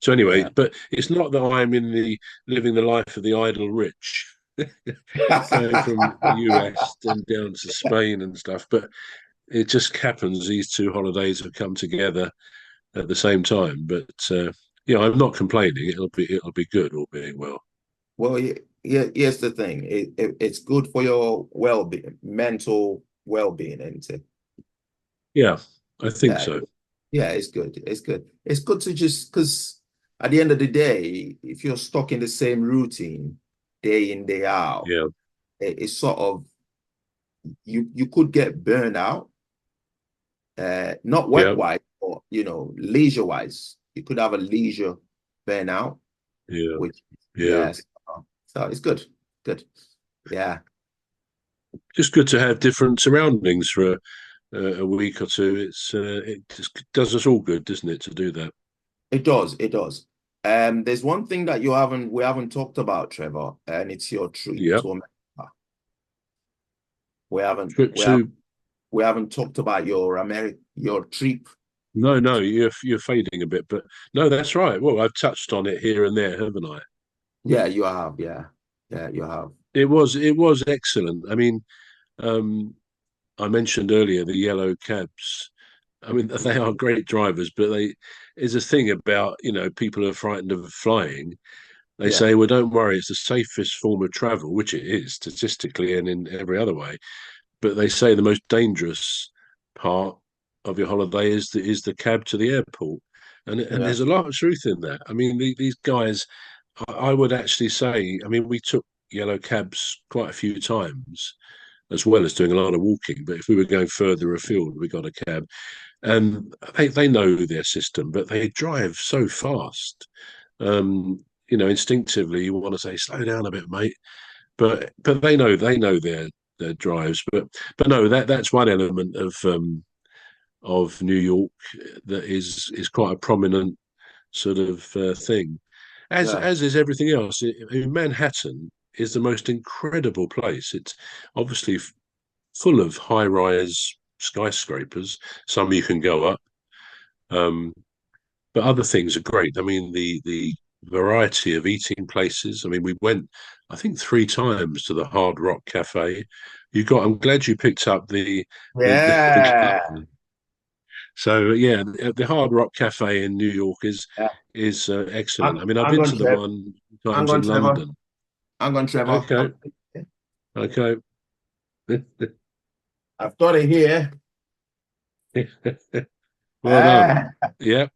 So anyway, Yeah. but it's not that I'm in the living the life of the idle rich, going from the US and down to Spain and stuff. But it just happens these two holidays have come together at the same time. But I'm not complaining. It'll be good, all being well. Well, yeah, here's the thing. It's good for your well-being, mental well-being, isn't it? Yeah, I think Yeah, so. yeah, it's good. It's good. It's good to just because at the end of the day, if you're stuck in the same routine day in, day out, Yeah, it's sort of you could get burned out, not yeah, work-wise, but leisure-wise. You could have a leisure burnout, yeah, which yeah. yes. So it's good. Good. Yeah. Just good to have different surroundings for a week or two. It just does us all good, doesn't it, to do that? It does. It does. There's one thing that we haven't talked about, Trevor, and it's your trip Yeah. to America. We haven't Trip we have to we haven't talked about your trip. No, no, you're fading a bit, but no, that's right. Well, I've touched on it here and there, haven't I? Yeah, you have. Yeah. Yeah, you have. It was excellent. I mean, um, I mentioned earlier the yellow cabs. I mean, they are great drivers, but they is a thing about people are frightened of flying. They Yeah. say, well, don't worry, it's the safest form of travel, which it is statistically and in every other way. But they say the most dangerous part of your holiday is the cab to the airport, and Yeah. there's a lot of truth in that. I mean, these guys, I would actually say, I mean, we took yellow cabs quite a few times, as well as doing a lot of walking. But if we were going further afield, we got a cab, and they know their system, but they drive so fast. Instinctively, you want to say, slow down a bit, mate, but they know their drives. But no, that's one element of New York that is quite a prominent sort of thing, as Yeah. as is everything else. Manhattan is the most incredible place. It's obviously full of high-rise skyscrapers. Some you can go up, um, but other things are great. I mean, the variety of eating places. I mean, we went, I think, three times to the Hard Rock Cafe. I'm glad you picked up the Yeah. garden. So yeah, the Hard Rock Cafe in New York is Yeah. is excellent. I'm I mean, I've I'm been going, to the Trevor. one I'm times going, in Trevor. London. I'm going, Trevor. Okay, okay. I've got it here. Well done. Ah, Yeah,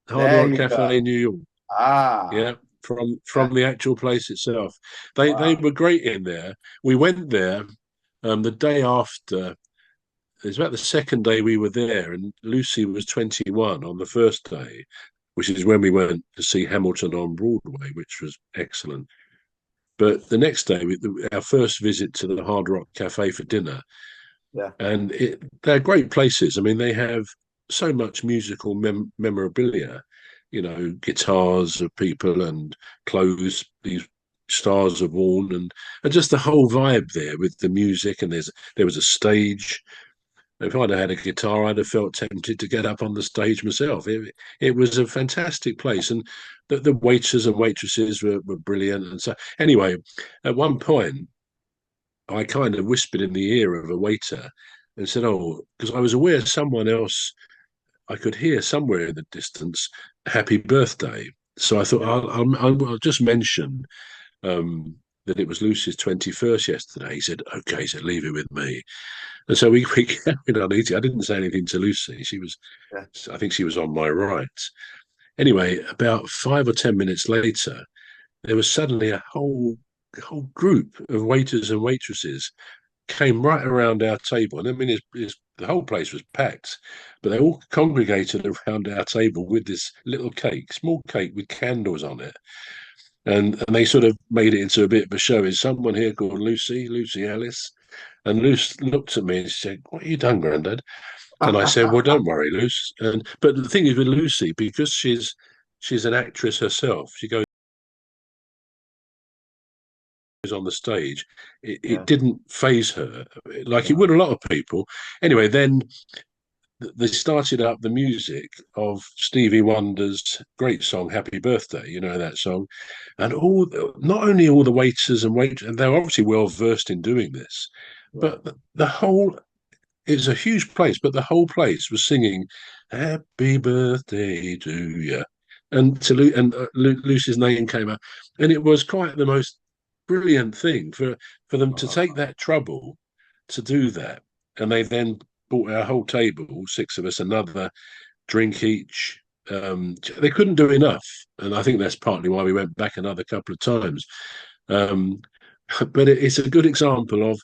Hard there Rock you go. Cafe in New York. Ah. Yeah, from Yeah. from the actual place itself. They Wow. were great in there. We went there the day after. It was about the second day we were there, and Lucy was 21 on the first day, which is when we went to see Hamilton on Broadway, which was excellent. But the next day, our first visit to the Hard Rock Cafe for dinner, Yeah. and they're great places. I mean, they have so much musical memorabilia, guitars of people and clothes these stars have worn, and just the whole vibe there with the music. And there was a stage. If I'd have had a guitar, I'd have felt tempted to get up on the stage myself. It was a fantastic place, and the waiters and waitresses were brilliant. And so, anyway, at one point, I kind of whispered in the ear of a waiter and said, "Oh," because I was aware someone else, I could hear somewhere in the distance, "Happy birthday." So I thought Yeah. I'll just mention that it was Lucy's 21st yesterday. He said, "Okay," he said, "leave it with me." And so we carried on eating. I didn't say anything to Lucy. Yeah. I think she was on my right. Anyway, about 5 or 10 minutes later, there was suddenly a whole group of waiters and waitresses came right around our table. And I mean, the whole place was packed, but they all congregated around our table with this little cake, small cake with candles on it. And they sort of made it into a bit of a show. Is someone here called Lucy Ellis? And Luce looked at me and said, "What have you done, Grandad?" And I said, "Well, don't worry, Luce." But the thing is with Lucy, because she's an actress herself, she goes on the stage. It Yeah. didn't phase her like it No. would a lot of people. Anyway, then they started up the music of Stevie Wonder's great song "Happy Birthday." You know that song, and not only all the waiters and and they're obviously well versed in doing this, Right. but the whole, it's a huge place, but the whole place was singing "Happy Birthday to you," and Lucy's name came up, and it was quite the most brilliant thing for them to take that trouble to do that, and they then bought our whole table, six of us, another drink each. They couldn't do enough, and I think that's partly why we went back another couple of times. Um, but it's a good example of,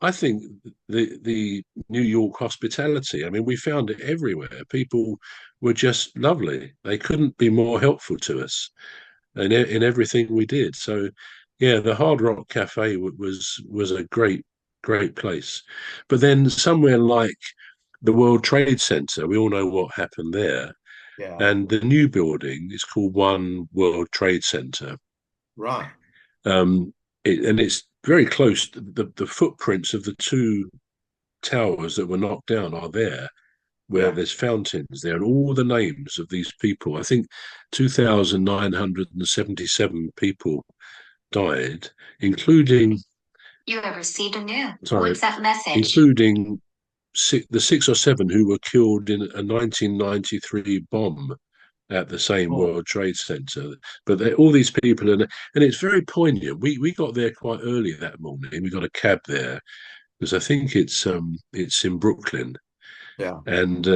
I think, the New York hospitality. I mean, we found it everywhere. People were just lovely. They couldn't be more helpful to us in everything we did. So, yeah, the Hard Rock Cafe was a great place. But then somewhere like the World Trade Center, we all know what happened there. Yeah. And the new building is called One World Trade Center. Right. Um, and it's very close. The footprints of the two towers that were knocked down are there, where Yeah. there's fountains there, and all the names of these people. I think 2,977 people died, including, You have received a new sorry, WhatsApp message. including the six or seven who were killed in a 1993 bomb at the same Oh, World Trade Center. But all these people, and it's very poignant. We got there quite early that morning. We got a cab there because I think it's in Brooklyn, yeah. and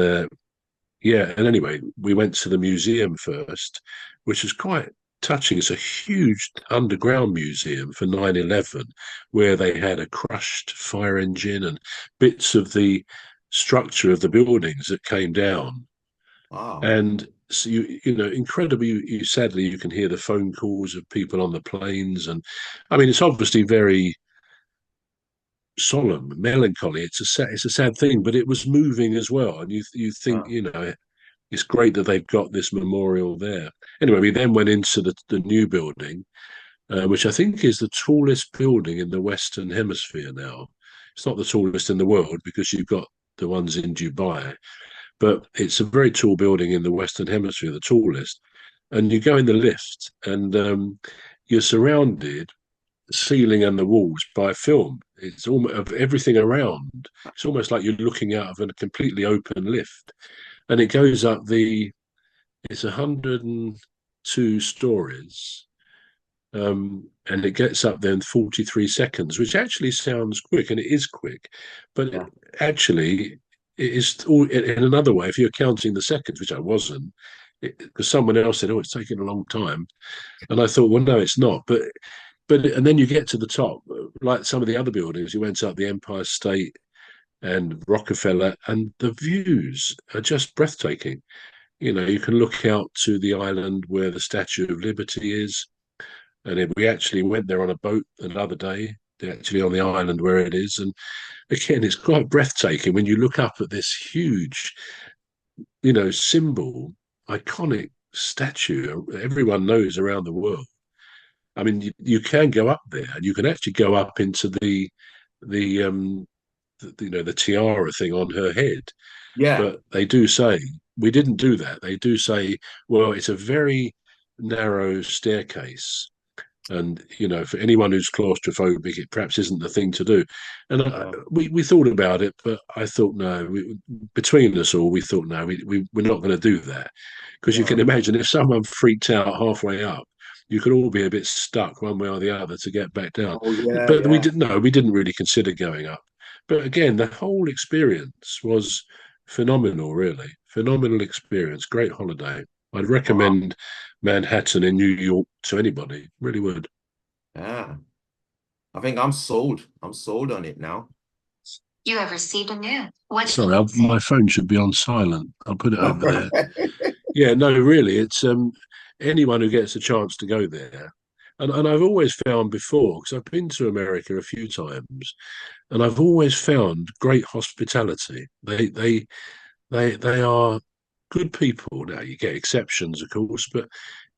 yeah. And anyway, we went to the museum first, which is quite touching. It's a huge underground museum for 9/11, where they had a crushed fire engine and bits of the structure of the buildings that came down. Wow. And so you know, incredibly, sadly, you can hear the phone calls of people on the planes, and I mean, it's obviously very solemn, melancholy. It's a sad thing, but it was moving as well. And you think, Yeah. you know, it's great that they've got this memorial there. Anyway, we then went into the new building, which I think is the tallest building in the Western Hemisphere now. It's not the tallest in the world because you've got the ones in Dubai, but it's a very tall building in the Western Hemisphere, the tallest. And you go in the lift, and you're surrounded, the ceiling and the walls, by film. It's almost of everything around. It's almost like you're looking out of a completely open lift, and it goes up it's 102 stories, and it gets up there in 43 seconds, which actually sounds quick, and it is quick, but Yeah. actually it is all in another way. If you're counting the seconds, which I wasn't, because someone else said, "Oh, it's taking a long time," and I thought, "Well, no, it's not." But and then you get to the top, like some of the other buildings. You went up the Empire State and Rockefeller, and the views are just breathtaking. You know, you can look out to the island where the Statue of Liberty is, and we actually went there on a boat another day, actually on the island where it is. And again, it's quite breathtaking when you look up at this huge, you know, symbol, iconic statue everyone knows around the world. I mean, you can go up there, and you can actually go up into the you know, the tiara thing on her head. Yeah. But they do say, we didn't do that. They do say, well, it's a very narrow staircase, and you know, for anyone who's claustrophobic, it perhaps isn't the thing to do. And we thought about it, but I thought, no, between us all, we thought, no, we're not going to do that, because you Yeah. can imagine if someone freaked out halfway up, you could all be a bit stuck one way or the other to get back down. Oh, yeah, But we yeah. didn't know, we didn't really consider going up. But again, the whole experience was phenomenal, really. Phenomenal experience, great holiday. I'd Wow. recommend Manhattan in New York to anybody, really would. Yeah. I think I'm sold. I'm sold on it now. You have received a new WhatsApp Sorry, my message. phone should be on silent. I'll put it over there. Yeah, no, really, it's anyone who gets a chance to go there. And I've always found before, because I've been to America a few times, and I've always found great hospitality. They are good people. Now you get exceptions, of course, but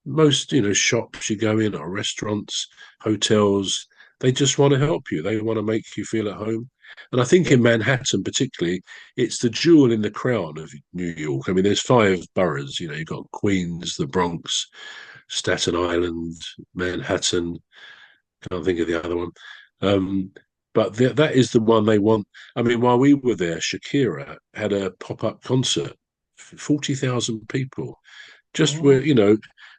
most, you know, shops you go in, or restaurants, hotels, they just want to help you. They want to make you feel at home. And I think in Manhattan, particularly, it's the jewel in the crown of New York. I mean, there's 5 boroughs. You know, you've got Queens, the Bronx, Staten Island, Manhattan. Can't think of the other one. But that is the one they want. I mean, while we were there, Shakira had a pop-up concert, 40,000 people. Just where, you know,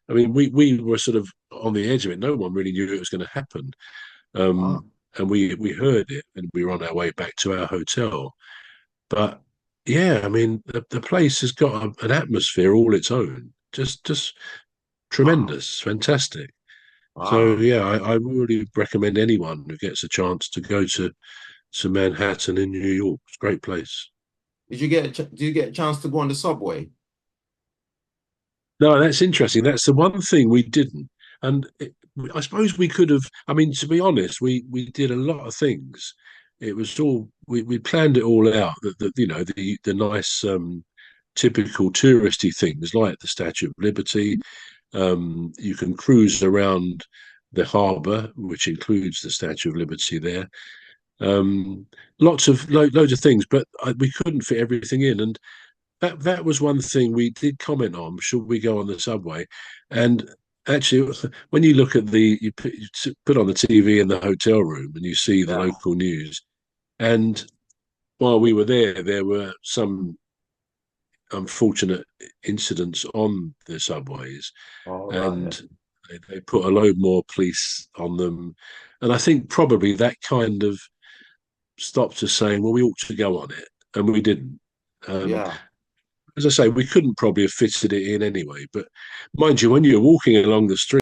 I mean, we were sort of on the edge of it. No one really knew it was going to happen. Wow. And we heard it, and we were on our way back to our hotel. But yeah, I mean, the place has got an atmosphere all its own. Just Wow. tremendous, fantastic. So Wow. yeah, I really recommend anyone who gets a chance to go to Manhattan in New York. It's a great place. Do you get a chance to go on the subway? No, that's interesting. That's the one thing we didn't. And I suppose we could have. I mean, to be honest, we did a lot of things. It was all we planned it all out. That you know the nice typical touristy things like the Statue of Liberty. You can cruise around the harbour, which includes the Statue of Liberty there. Lots of loads of things, but we couldn't fit everything in. And that was one thing we did comment on. Should we go on the subway? And actually, when you look at you put on the TV in the hotel room and you see the Yeah. local news, and while we were there were some unfortunate incidents on the subways, All right. and they put a load more police on them. And I think probably that kind of stopped us saying, well, we ought to go on it, and we didn't. Um, Yeah. as I say, we couldn't probably have fitted it in anyway. But mind you, when you're walking along the street,